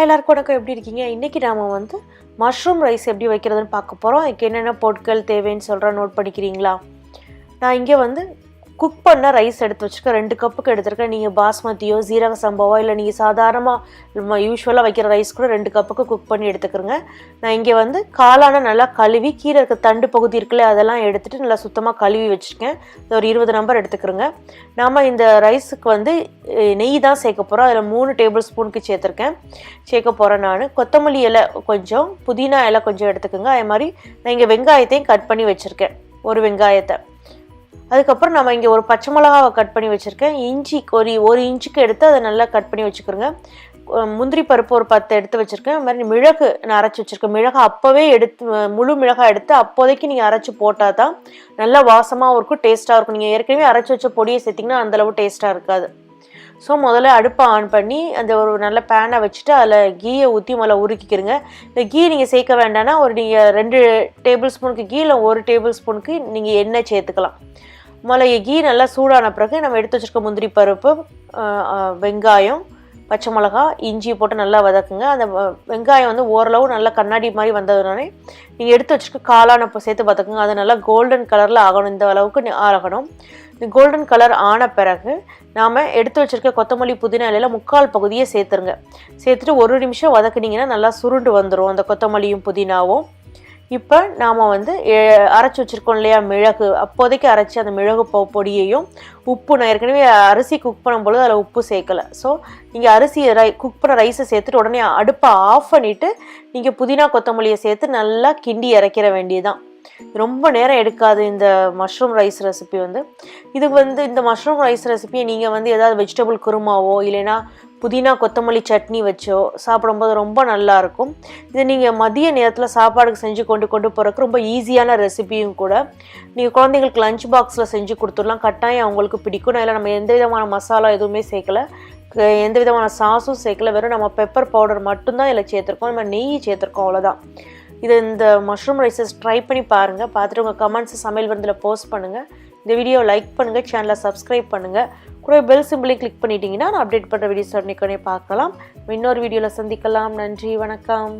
எல்லாருக்கும் வணக்கம். எப்படி இருக்கீங்க? இன்றைக்கி நாம் வந்து மஷ்ரூம் ரைஸ் எப்படி வைக்கிறதுன்னு பார்க்க போகிறோம். அதுக்கு என்னென்ன பொருட்கள் தேவைன்னு சொல்கிறேன், நோட் பண்ணிக்கிறீங்களா? நான் இங்கே வந்து குக் பண்ண ரைஸ் எடுத்து வச்சுருக்கேன். 2 கப்புக்கு எடுத்துருக்கேன். நீங்கள் பாஸ்மதியோ சீரக சம்பாவோ இல்லை நீங்கள் சாதாரணமாக யூஸ்வலாக வைக்கிற ரைஸ் கூட 2 கப்புக்கு குக் பண்ணி எடுத்துக்கிறேங்க. நான் இங்கே வந்து காளான நல்லா கழுவி கீழே இருக்க தண்டு பகுதி இருக்குல்ல அதெல்லாம் எடுத்துகிட்டு நல்லா சுத்தமாக கழுவி வச்சுருக்கேன். ஒரு 20 நம்பர் எடுத்துக்கிறேங்க. நாம் இந்த ரைஸுக்கு வந்து நெய் தான் சேர்க்க போகிறோம். அதில் 3 டேபிள் ஸ்பூனுக்கு சேர்க்க போகிறேன். நான் கொத்தமல்லி இலை கொஞ்சம், புதினா இலை கொஞ்சம் எடுத்துக்கோங்க. அதே மாதிரி நான் இங்கே வெங்காயத்தையும் கட் பண்ணி வச்சுருக்கேன், ஒரு வெங்காயத்தை. அதுக்கப்புறம் நம்ம இங்கே ஒரு பச்சை மிளகாவை கட் பண்ணி வச்சுருக்கேன். இஞ்சி ஒரு இன்ச்சுக்கு எடுத்து அதை நல்லா கட் பண்ணி வச்சுக்கிறோங்க. முந்திரி பருப்பு ஒரு 10 எடுத்து வச்சுருக்கேன். அது மாதிரி மிளகு நான் அரைச்சி வச்சுருக்கேன். மிளகா அப்போவே முழு மிளகாய் எடுத்து அப்போதைக்கு நீங்கள் அரைச்சி போட்டால் தான் நல்லா வாசமாகவும் இருக்கும், டேஸ்ட்டாக இருக்கும். நீங்கள் ஏற்கனவே அரைச்சி வச்ச பொடியை சேர்த்திங்கன்னா அந்தளவு டேஸ்ட்டாக இருக்காது. ஸோ முதல்ல அடுப்பை ஆன் பண்ணி அந்த ஒரு நல்ல பேனை வச்சுட்டு அதில் கீயை ஊற்றி முதல்ல உருக்கிக்கிறங்க. இந்த கீ நீங்கள் சேர்க்க வேண்டாம்னா நீங்கள் 2 டேபிள் ஸ்பூனுக்கு கீ இல்லை 1 டேபிள் ஸ்பூனுக்கு நீங்கள் எண்ணெய் சேர்த்துக்கலாம். முதல்ல கீ நல்லா சூடான பிறகு நம்ம எடுத்து வச்சுருக்க முந்திரி பருப்பு, வெங்காயம், பச்சை மிளகா, இஞ்சி போட்டு நல்லா வதக்குங்க. அந்த வெங்காயம் வந்து ஓரளவு நல்லா கண்ணாடி மாதிரி வந்ததுனாலே நீங்கள் எடுத்து வச்சுருக்க காளானை சேர்த்து வதக்குங்க. அது நல்லா கோல்டன் கலரில் ஆகணும், இந்த அளவுக்கு ஆகணும். கோல்டன் கலர் ஆன பிறகு நாம் எடுத்து வச்சுருக்க கொத்தமல்லி புதினா இலையில 3/4 பகுதியை சேர்த்துட்டு 1 நிமிஷம் வதக்குனிங்கன்னா நல்லா சுருண்டு வந்துடும் அந்த கொத்தமல்லியும் புதினாவும். இப்போ நாம் வந்து அரைச்சி வச்சுருக்கோம் இல்லையா மிளகு, அப்போதைக்கு அரைச்சி அந்த மிளகு பொடியையும் உப்பு, நான் ஏற்கனவே அரிசி குக் பண்ணும்பொழுது அதில் உப்பு சேர்க்கலை. ஸோ நீங்கள் குக் பண்ண ரைஸை சேர்த்துட்டு உடனே அடுப்பை ஆஃப் பண்ணிவிட்டு நீங்கள் புதினா கொத்தமல்லியை சேர்த்து நல்லா கிண்டி இறக்கிற வேண்டியதுதான். ரொம்ப நேரம் எடுக்காது இந்த மஷ்ரூம் ரைஸ் ரெசிபி வந்து. இந்த மஷ்ரூம் ரைஸ் ரெசிபியை நீங்கள் வந்து ஏதாவது வெஜிடபிள் குருமாவோ இல்லைன்னா புதினா கொத்தமல்லி சட்னி வச்சோ சாப்பிடும்போது ரொம்ப நல்லாயிருக்கும். இதை நீங்கள் மதிய நேரத்தில் சாப்பாடுக்கு செஞ்சு கொண்டு போகிறதுக்கு ரொம்ப ஈஸியான ரெசிபியும் கூட. நீங்கள் குழந்தைங்களுக்கு லஞ்ச் பாக்ஸில் செஞ்சு கொடுத்துடலாம், கட்டாயம் அவங்களுக்கு பிடிக்கும். அதில் நம்ம எந்த விதமான மசாலா எதுவுமே சேர்க்கலை, எந்த விதமான சாஸும் சேர்க்கலை, வெறும் நம்ம பெப்பர் பவுடர் மட்டும்தான் இதில் சேர்த்துருக்கோம், நம்ம நெய் சேர்த்துருக்கோம், அவ்வளோதான். இந்த மஷ்ரூம் ரைஸஸ் ட்ரை பண்ணி பாருங்கள். பார்த்துட்டு உங்கள் கமெண்ட்ஸை சமையல் விருந்தில் போஸ்ட் பண்ணுங்கள். இந்த வீடியோவை லைக் பண்ணுங்கள், சேனலை சப்ஸ்கிரைப் பண்ணுங்கள். கூட பெல் சிம்பிளையும் கிளிக் பண்ணிட்டீங்கன்னா நான் அப்டேட் பண்ணுற வீடியோஸ் உடனே பார்க்கலாம். இன்னொரு வீடியோவில் சந்திக்கலாம். நன்றி, வணக்கம்.